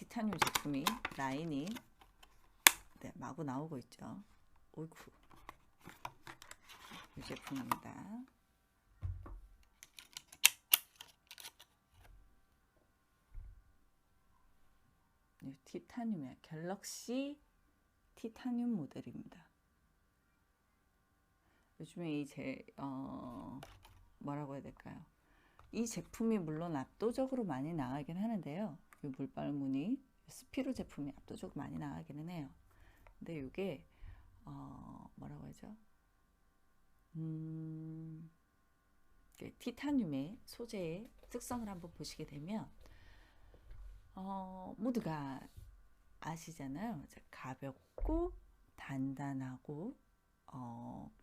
티타늄 제품이 라인이 마구 나오고 있죠. 어이쿠. 이 제품입니다. 티타늄의 갤럭시 티타늄 모델입니다. 요즘에 뭐라고 해야 될까요? 이 제품이 물론 압도적으로 많이 나가긴 하는데요. 이 물방울무늬 스피루 제품이 압도적으로 많이 나가기는 해요. 근데 이게 뭐라고 하죠? 티타늄의 소재의 특성을 한번 보시게 되면 모두가 아시잖아요. 가볍고 단단하고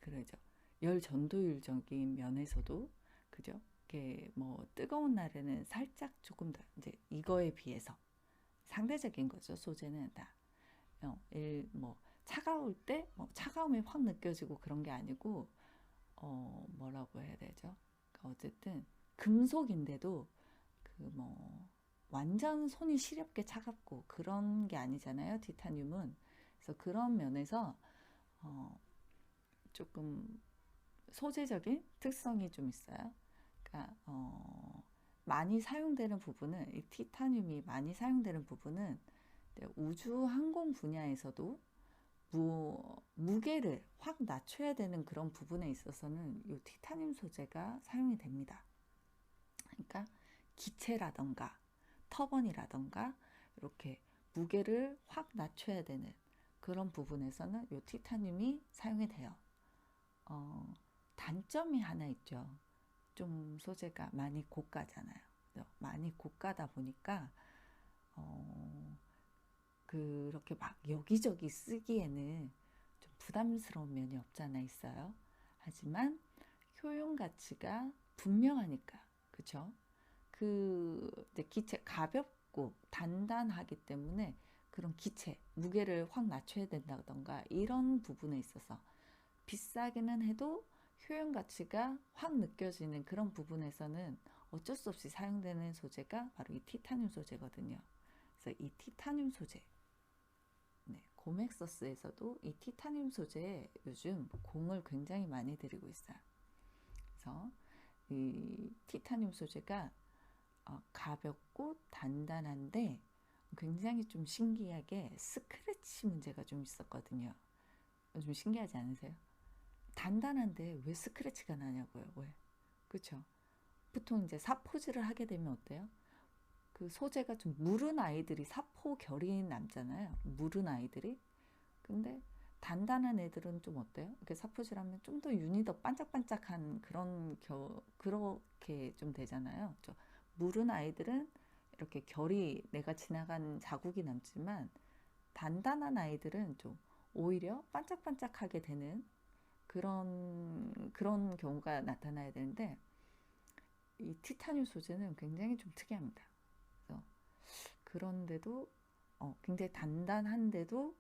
그러죠. 열 전도율적인 면에서도 그죠? 이게 뭐 뜨거운 날에는 살짝 조금 더 이제 이거에 비해서 상대적인 거죠. 소재는 다. 뭐 차가울 때 뭐 차가움이 확 느껴지고 그런 게 아니고 뭐라고 해야 되죠? 그러니까 어쨌든 금속인데도 그 뭐 완전 손이 시렵게 차갑고 그런 게 아니잖아요. 티타늄은. 그래서 그런 면에서 조금 소재적인 특성이 좀 있어요. 그러니까 많이 사용되는 부분은 이 티타늄이 많이 사용되는 부분은 우주 항공 분야에서도 무게를 확 낮춰야 되는 그런 부분에 있어서는 이 티타늄 소재가 사용이 됩니다. 그러니까 기체라던가 터번이라던가 이렇게 무게를 확 낮춰야 되는 그런 부분에서는 이 티타늄이 사용이 돼요. 단점이 하나 있죠. 좀 소재가 많이 고가잖아요. 많이 고가다 보니까 그렇게 막 여기저기 쓰기에는 좀 부담스러운 면이 없잖아 있어요. 하지만 효용 가치가 분명하니까, 그쵸? 기체 가볍고 단단하기 때문에 그런 기체 무게를 확 낮춰야 된다던가 이런 부분에 있어서 비싸기는 해도 효용 가치가 확 느껴지는 그런 부분에서는 어쩔 수 없이 사용되는 소재가 바로 이 티타늄 소재거든요. 그래서 이 티타늄 소재, 고맥서스에서도 이 티타늄 소재에 요즘 공을 굉장히 많이 들이고 있어요. 그래서 이 티타늄 소재가 가볍고 단단한데 굉장히 좀 신기하게 스크래치 문제가 좀 있었거든요. 좀 신기하지 않으세요? 단단한데 왜 스크래치가 나냐고요. 왜? 그쵸? 보통 이제 사포질을 하게 되면 어때요? 그 소재가 좀 무른 아이들이 사포 결이 남잖아요. 무른 아이들이. 근데 단단한 애들은 좀 어때요? 이렇게 사포질하면 좀 더 윤이 더 반짝반짝한 그렇게 좀 되잖아요. 무른 아이들은 이렇게 결이 내가 지나간 자국이 남지만 단단한 아이들은 좀 오히려 반짝반짝하게 되는 그런 경우가 나타나야 되는데 이 티타늄 소재는 굉장히 좀 특이합니다. 그래서 그런데도 굉장히 단단한데도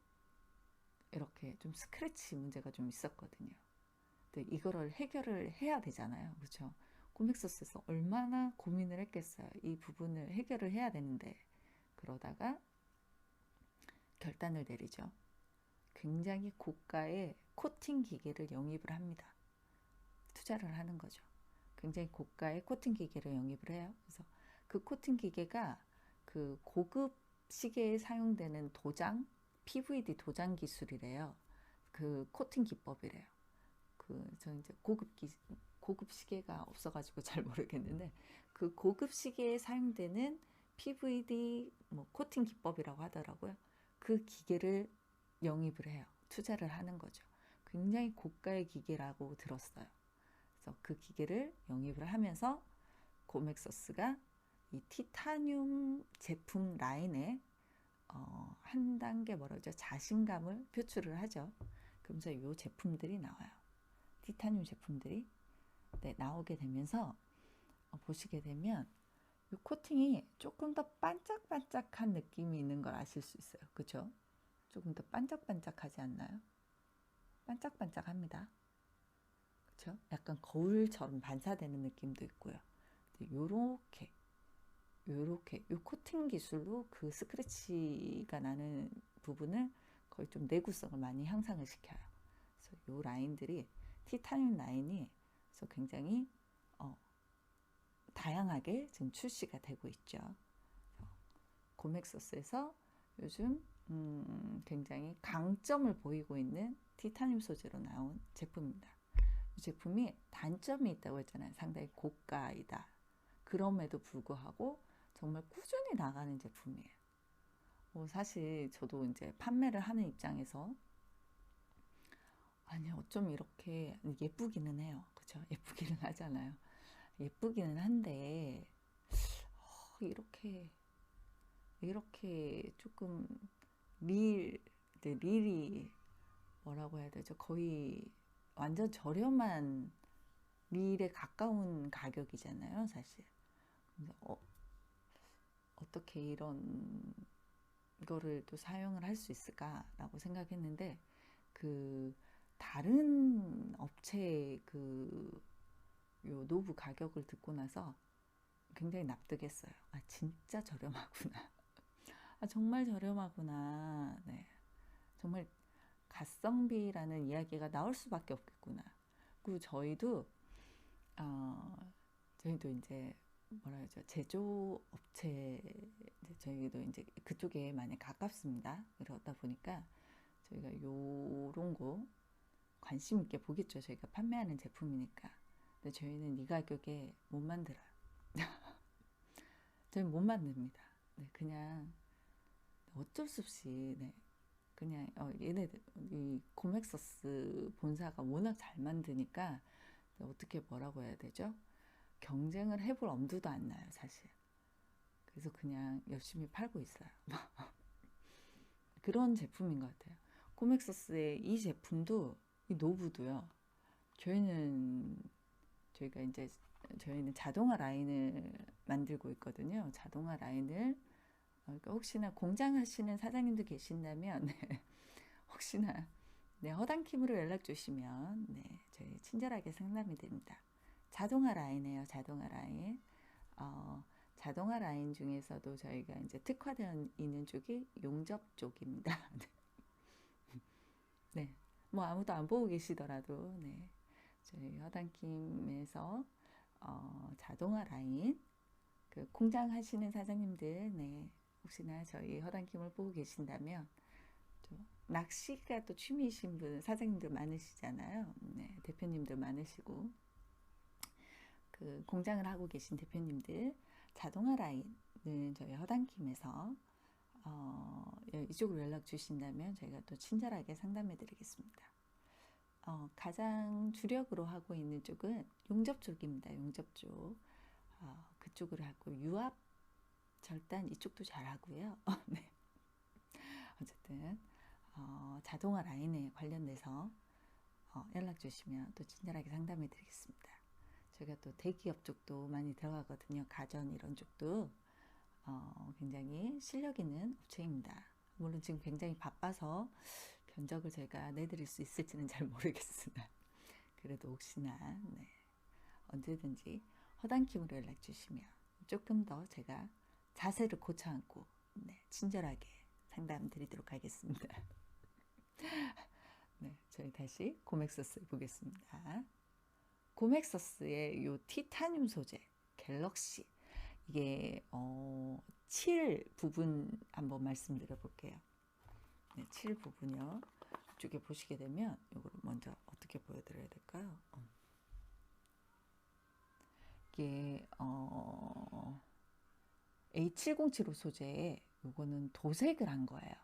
이렇게 좀 스크래치 문제가 좀 있었거든요. 근데 이거를 해결을 해야 되잖아요. 그렇죠? 코믹서스에서 얼마나 고민을 했겠어요. 이 부분을 해결을 해야 되는데 그러다가 결단을 내리죠. 굉장히 고가의 코팅 기계를 영입을 합니다. 투자를 하는 거죠. 굉장히 고가의 코팅 기계를 영입을 해요. 그래서 그 코팅 기계가 그 고급 시계에 사용되는 도장, PVD 도장 기술이래요. 그 코팅 기법이래요. 저 이제 고급 시계가 없어가지고 잘 모르겠는데 그 고급 시계에 사용되는 PVD 뭐 코팅 기법이라고 하더라고요. 그 기계를 영입을 해요. 투자를 하는 거죠. 굉장히 고가의 기계라고 들었어요. 그래서 그 기계를 영입을 하면서 고맥서스가 이 티타늄 제품 라인에 한 단계 뭐라죠? 자신감을 표출을 하죠. 그러면서 이 제품들이 나와요. 티타늄 제품들이 나오게 되면서 보시게 되면 이 코팅이 조금 더 반짝반짝한 느낌이 있는 걸 아실 수 있어요. 그렇죠? 조금 더 반짝반짝하지 않나요? 반짝반짝합니다. 그렇죠? 약간 거울처럼 반사되는 느낌도 있고요. 요렇게 요렇게 요 코팅 기술로 그 스크래치가 나는 부분을 거의 좀 내구성을 많이 향상을 시켜요. 그래서 요 라인들이 티타늄 라인이 그래서 굉장히 다양하게 지금 출시가 되고 있죠. 고맥서스에서 요즘 굉장히 강점을 보이고 있는 티타늄 소재로 나온 제품입니다. 이 제품이 단점이 있다고 했잖아요. 상당히 고가이다. 그럼에도 불구하고 정말 꾸준히 나가는 제품이에요. 사실 저도 이제 판매를 하는 입장에서 아니 어쩜 이렇게 예쁘기는 해요. 그죠? 예쁘기는 하잖아요. 예쁘기는 한데 이렇게 조금 릴이 뭐라고 해야 되죠? 거의 완전 저렴한 릴에 가까운 가격이잖아요, 사실. 어떻게 이런 거를 또 사용을 할 수 있을까라고 생각했는데 그 다른 업체의 요 노브 가격을 듣고 나서 굉장히 납득했어요. 아, 진짜 저렴하구나. 아, 정말 저렴하구나. 네. 정말 가성비라는 이야기가 나올 수밖에 없겠구나. 그리고 저희도 이제 뭐라 하죠? 제조업체, 저희도 이제 그쪽에 많이 가깝습니다. 그러다 보니까 저희가 요런 거 관심 있게 보겠죠. 저희가 판매하는 제품이니까. 근데 저희는 이 가격에 못 만들어요. 저희는 못 만듭니다. 네, 그냥 어쩔 수 없이, 네, 그냥 얘네들 이 고맥서스 본사가 워낙 잘 만드니까 어떻게 뭐라고 해야 되죠? 경쟁을 해볼 엄두도 안 나요, 사실. 그래서 그냥 열심히 팔고 있어요. 그런 제품인 것 같아요. 고맥서스의 이 제품도 이 노브도요. 저희는 자동화 라인을 만들고 있거든요. 자동화 라인을 그러니까 혹시나 공장 하시는 사장님도 계신다면 혹시나 네, 허당킴으로 연락 주시면 네, 저희 친절하게 상담이 됩니다. 자동화 라인이에요. 자동화 라인. 자동화 라인 중에서도 저희가 이제 특화되어 있는 쪽이 용접 쪽입니다. 네. 뭐 아무도 안 보고 계시더라도 네. 저희 허당킴에서 자동화 라인 그 공장 하시는 사장님들 네. 혹시나 저희 허당킴을 보고 계신다면 낚시가 또 취미이신 분 사장님들 많으시잖아요. 네, 대표님들 많으시고 그 공장을 하고 계신 대표님들 자동화 라인은 저희 허당킴에서 이쪽으로 연락 주신다면 저희가 또 친절하게 상담해 드리겠습니다. 가장 주력으로 하고 있는 쪽은 용접 쪽입니다. 용접 쪽. 그쪽으로 하고 유압 절단 이쪽도 잘 하고요. 네. 어쨌든 자동화 라인에 관련돼서 연락 주시면 또 친절하게 상담해 드리겠습니다. 저희가 또 대기업 쪽도 많이 들어가거든요. 가전 이런 쪽도 굉장히 실력 있는 업체입니다. 물론 지금 굉장히 바빠서 견적을 제가 내드릴 수 있을지는 잘 모르겠으나 그래도 혹시나 네, 언제든지 허당킴으로 연락 주시면 조금 더 제가 자세를 고쳐 앉고 네, 친절하게 상담 드리도록 하겠습니다. 네, 저희 다시 고맥서스 보겠습니다. 고맥서스의 요 티타늄 소재 갤럭시 이게 7 부분 한번 말씀드려 볼게요. 네, 7 부분이요. 이쪽에 보시게 되면 이거를 먼저 어떻게 보여드려야 될까요? 이게 A7075 소재에 이거는 도색을 한 거예요.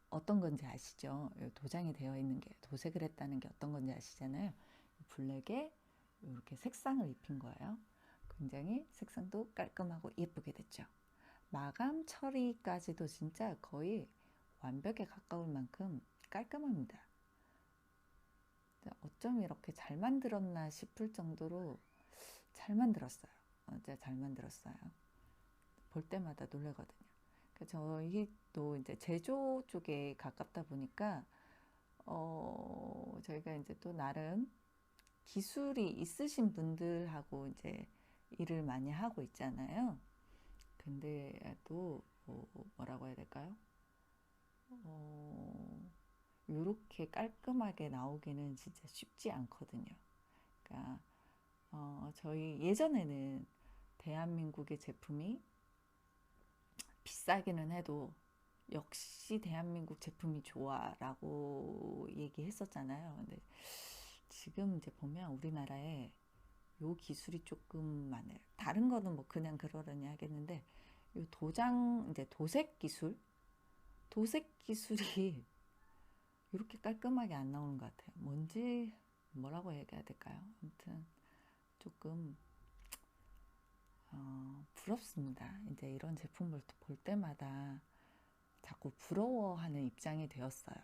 어떤 건지 아시죠? 도장이 되어 있는 게 도색을 했다는 게 어떤 건지 아시잖아요. 블랙에 이렇게 색상을 입힌 거예요. 굉장히 색상도 깔끔하고 예쁘게 됐죠. 마감 처리까지도 진짜 거의 완벽에 가까울 만큼 깔끔합니다. 어쩜 이렇게 잘 만들었나 싶을 정도로 잘 만들었어요. 진짜 잘 만들었어요. 볼 때마다 놀라거든요. 저희도 이제 제조 쪽에 가깝다 보니까 저희가 이제 또 나름 기술이 있으신 분들하고 이제 일을 많이 하고 있잖아요. 근데도 뭐라고 해야 될까요? 이렇게 깔끔하게 나오기는 진짜 쉽지 않거든요. 그러니까 저희 예전에는 대한민국의 제품이 비싸기는 해도 역시 대한민국 제품이 좋아 라고 얘기했었잖아요. 근데 지금 이제 보면 우리나라에 요 기술이 조금 많아요. 다른 거는 뭐 그냥 그러려니 하겠는데 요 도장 이제 도색 기술이 이렇게 깔끔하게 안 나오는 것 같아요. 뭔지 뭐라고 얘기해야 될까요? 아무튼 조금 부럽습니다. 이제 이런 제품을 볼 때마다 자꾸 부러워하는 입장이 되었어요.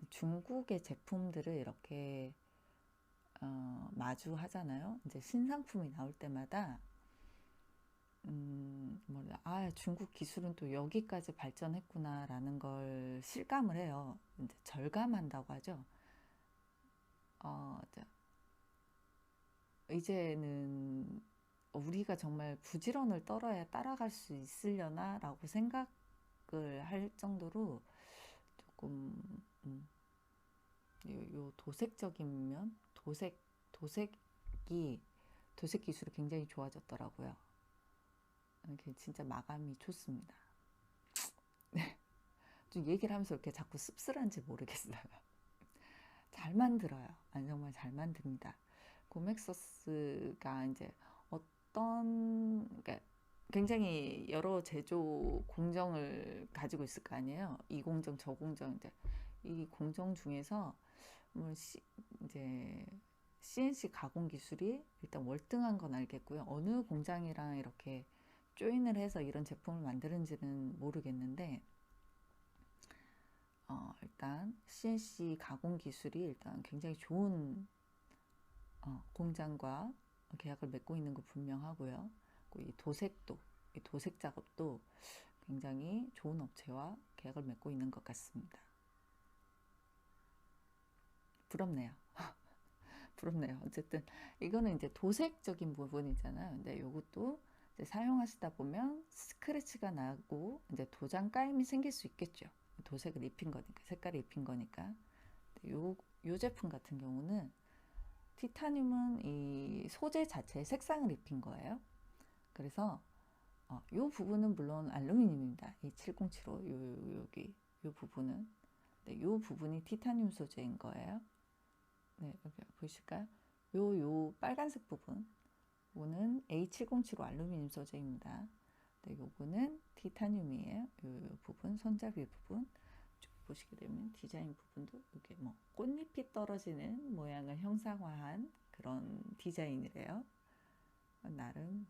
중국의 제품들을 이렇게 마주하잖아요. 이제 신상품이 나올 때마다 중국 기술은 또 여기까지 발전했구나라는 걸 실감을 해요. 이제 절감한다고 하죠. 이제는 우리가 정말 부지런을 떨어야 따라갈 수 있으려나라고 생각을 할 정도로 조금 요 도색적인 면, 도색 기술이 굉장히 좋아졌더라고요. 이게 진짜 마감이 좋습니다. 네. 좀 얘기를 하면서 이렇게 자꾸 씁쓸한지 모르겠어요. 잘 만들어요. 아니, 정말 잘 만듭니다. 고맥서스가 이제 그러니까 굉장히 여러 제조 공정을 가지고 있을 거 아니에요. 이 공정, 저 공정, 이제 이 공정 중에서 이제 CNC 가공 기술이 일단 월등한 건 알겠고요. 어느 공장이랑 이렇게 조인을 해서 이런 제품을 만드는지는 모르겠는데 일단 CNC 가공 기술이 일단 굉장히 좋은 공장과 계약을 맺고 있는 거 분명하고요. 이 도색 작업도 굉장히 좋은 업체와 계약을 맺고 있는 것 같습니다. 부럽네요. 부럽네요. 어쨌든 이거는 이제 도색적인 부분이잖아요. 근데 이것도 사용하시다 보면 스크래치가 나고 이제 도장 까임이 생길 수 있겠죠. 도색을 입힌 거니까, 색깔을 입힌 거니까. 요 제품 같은 경우는 티타늄은 이 소재 자체에 색상을 입힌 거예요. 그래서 이 부분은 물론 알루미늄입니다. 이 7075 여기 이 부분은 이 부분이 티타늄 소재인 거예요. 네, 여기 보이실까요? 요 빨간색 부분 요거는 A7075 알루미늄 소재입니다. 네, 요거는 티타늄이에요. 요 부분 손잡이 부분 쭉 보시게 되면 디자인 부분도 이게 뭐 꽃잎이 떨어지는 모양을 형상화한 그런 디자인이래요. 나름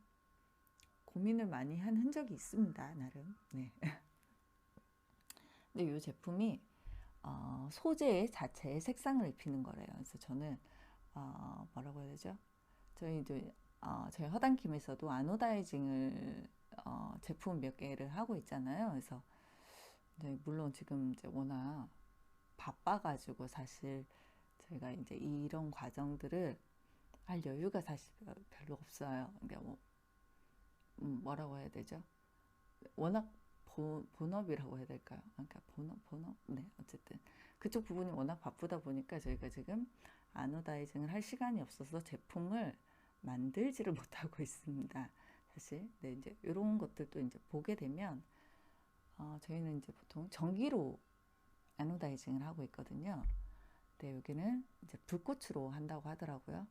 고민을 많이 한 흔적이 있습니다. 나름. 네. 근데 이 제품이 소재 자체에 색상을 입히는 거래요. 그래서 저는 뭐라고 해야 되죠? 저희 허당킴에서도 아노다이징을 제품 몇 개를 하고 있잖아요. 그래서 네, 물론 지금 이제 워낙 바빠가지고 사실 저희가 이제 이런 과정들을 할 여유가 사실 별로 없어요. 그러니까 뭐라고 해야 되죠? 워낙 본업이라고 해야 될까요? 그러니까 본업? 네, 어쨌든 그쪽 부분이 워낙 바쁘다 보니까 저희가 지금 아노다이징을 할 시간이 없어서 제품을 만들지를 못하고 있습니다. 사실, 네, 이제 이런 것들도 이제 보게 되면 저희는 이제 보통 전기로 아노다이징을 하고 있거든요. 네, 여기는 이제 불꽃으로 한다고 하더라고요.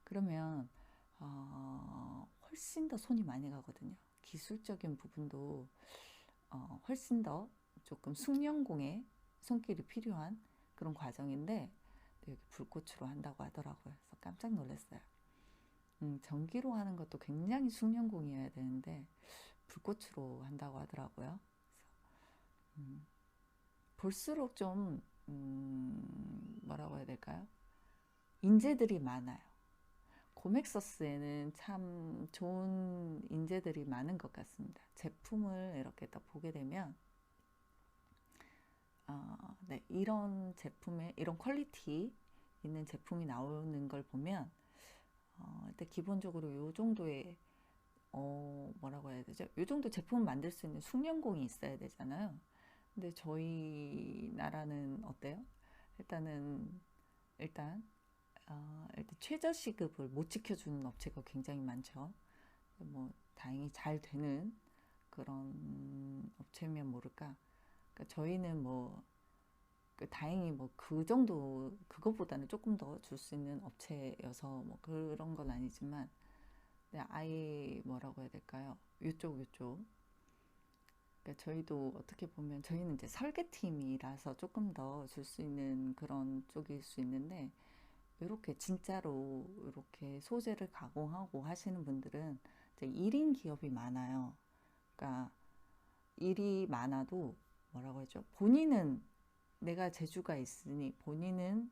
그러면 훨씬 더 손이 많이 가거든요. 기술적인 부분도 훨씬 더 조금 숙련공의 손길이 필요한 그런 과정인데 여기 불꽃으로 한다고 하더라고요. 그래서 깜짝 놀랐어요. 전기로 하는 것도 굉장히 숙련공이어야 되는데 불꽃으로 한다고 하더라고요. 그래서 볼수록 좀 뭐라고 해야 될까요? 인재들이 많아요. 고맥서스에는 참 좋은 인재들이 많은 것 같습니다. 제품을 이렇게 딱 보게 되면 네, 이런 제품에 이런 퀄리티 있는 제품이 나오는 걸 보면 일단 기본적으로 이 정도의 뭐라고 해야 되죠? 이 정도 제품을 만들 수 있는 숙련공이 있어야 되잖아요. 근데 저희 나라는 어때요? 일단은 일단 일단 최저 시급을 못 지켜주는 업체가 굉장히 많죠. 뭐 다행히 잘 되는 그런 업체면 모를까. 그러니까 저희는 뭐 다행히 뭐 그 정도 그거보다는 조금 더 줄 수 있는 업체여서 뭐 그런 건 아니지만 아예 뭐라고 해야 될까요? 요쪽 그러니까 저희도 어떻게 보면 저희는 이제 설계팀이라서 조금 더 줄 수 있는 그런 쪽일 수 있는데 이렇게 진짜로 이렇게 소재를 가공하고 하시는 분들은 이제 1인 기업이 많아요. 그러니까 일이 많아도 뭐라고 하죠? 본인은 내가 재주가 있으니 본인은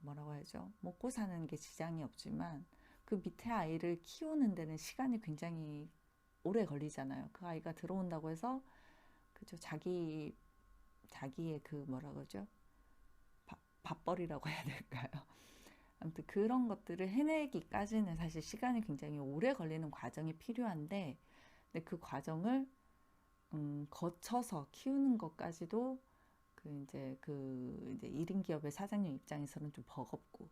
뭐라고 하죠? 먹고 사는 게 지장이 없지만 그 밑에 아이를 키우는 데는 시간이 굉장히 오래 걸리잖아요. 그 아이가 들어온다고 해서 그죠? 자기의 그 뭐라 그러죠? 밥벌이라고 해야 될까요? 아무튼 그런 것들을 해내기까지는 사실 시간이 굉장히 오래 걸리는 과정이 필요한데 근데 그 과정을 거쳐서 키우는 것까지도 그 이제 1인 기업의 사장님 입장에서는 좀 버겁고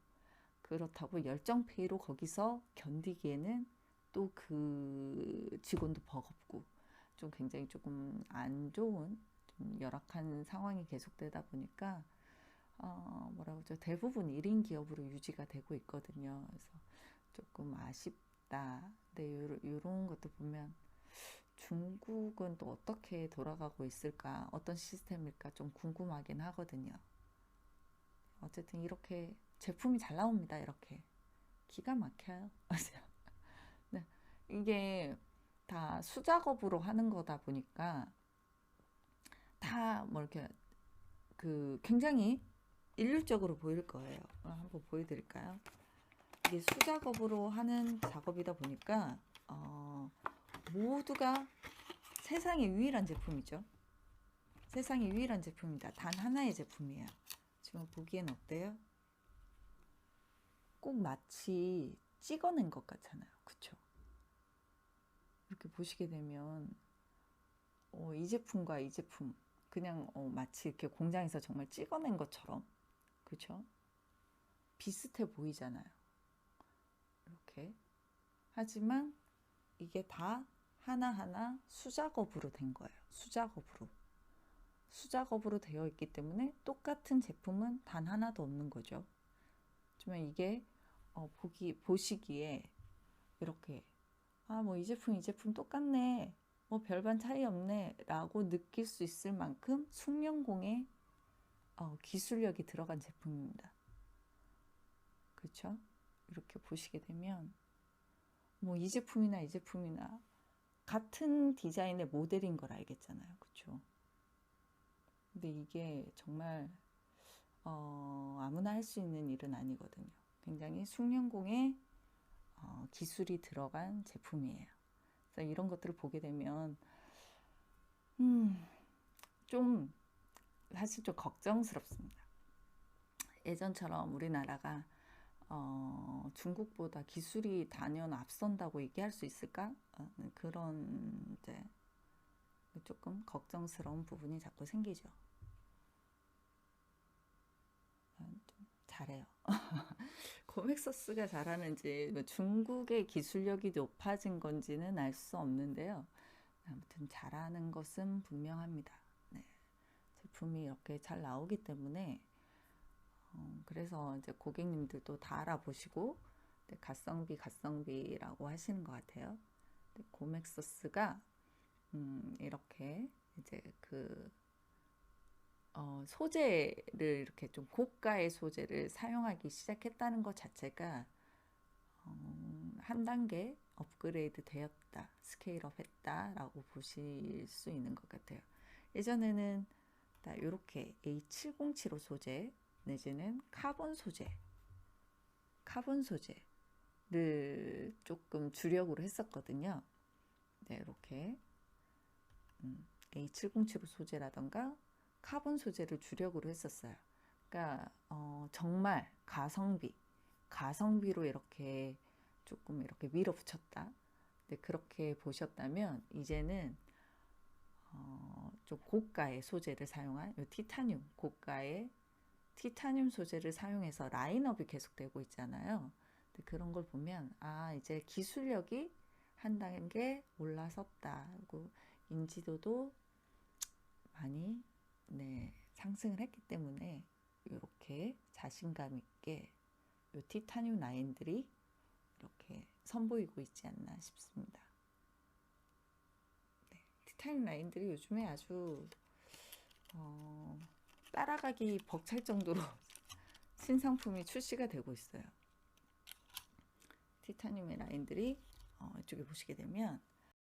그렇다고 열정페이로 거기서 견디기에는 또 그 직원도 버겁고 좀 굉장히 조금 안 좋은 좀 열악한 상황이 계속되다 보니까 뭐라고 하죠? 대부분 1인 기업으로 유지가 되고 있거든요. 그래서 조금 아쉽다. 근데 이런 것도 보면 중국은 또 어떻게 돌아가고 있을까? 어떤 시스템일까? 좀 궁금하긴 하거든요. 어쨌든 이렇게 제품이 잘 나옵니다. 이렇게 기가 막혀요. 네. 이게 다 수작업으로 하는 거다 보니까 다 뭐 이렇게 그 굉장히 일률적으로 보일 거예요. 한번 보여드릴까요? 이게 수작업으로 하는 작업이다 보니까 모두가 세상에 유일한 제품이죠. 세상에 유일한 제품입니다. 단 하나의 제품이에요. 지금 보기엔 어때요? 꼭 마치 찍어낸 것 같잖아요. 그쵸? 이렇게 보시게 되면 이 제품과 이 제품 그냥 마치 이렇게 공장에서 정말 찍어낸 것처럼 그쵸? 비슷해 보이잖아요. 이렇게 하지만 이게 다 하나하나 수작업으로 된 거예요. 수작업으로 되어 있기 때문에 똑같은 제품은 단 하나도 없는 거죠. 하지만 이게 보시기에 이렇게 뭐 이 제품 똑같네. 뭐 별반 차이 없네. 라고 느낄 수 있을 만큼 숙련공의 기술력이 들어간 제품입니다. 그렇죠? 이렇게 보시게 되면 뭐 이 제품이나 같은 디자인의 모델인 걸 알겠잖아요. 그렇죠? 근데 이게 정말 아무나 할 수 있는 일은 아니거든요. 굉장히 숙련공의 기술이 들어간 제품이에요. 그래서 이런 것들을 보게 되면 좀 사실 좀 걱정스럽습니다. 예전처럼 우리나라가 중국보다 기술이 단연 앞선다고 얘기할 수 있을까? 그런 이제 조금 걱정스러운 부분이 자꾸 생기죠. 잘해요. 고맥서스가 잘하는지 중국의 기술력이 높아진 건지는 알 수 없는데요. 아무튼 잘하는 것은 분명합니다. 네. 제품이 이렇게 잘 나오기 때문에 그래서 이제 고객님들도 다 알아보시고 갓성비라고 하시는 것 같아요. 고맥서스가 이렇게 이제 그 소재를 이렇게 좀 고가의 소재를 사용하기 시작했다는 것 자체가 한 단계 업그레이드 되었다, 스케일업 했다라고 보실 수 있는 것 같아요. 예전에는 이렇게 A7075 소재 내지는 카본 소재를 조금 주력으로 했었거든요. 네, 이렇게 A7075 소재라던가 카본 소재를 주력으로 했었어요. 그러니까 정말 가성비로 이렇게 조금 이렇게 밀어붙였다. 네, 그렇게 보셨다면 이제는 좀 고가의 소재를 사용한 요 티타늄, 고가의 티타늄 소재를 사용해서 라인업이 계속되고 있잖아요. 그런 걸 보면 아, 이제 기술력이 한 단계 올라섰다. 그리고 인지도도 많이 네, 상승을 했기 때문에 이렇게 자신감 있게 이 티타늄 라인들이 이렇게 선보이고 있지 않나 싶습니다. 네, 티타늄 라인들이 요즘에 아주 따라가기 벅찰 정도로 신상품이 출시가 되고 있어요. 티타늄의 라인들이 이쪽에 보시게 되면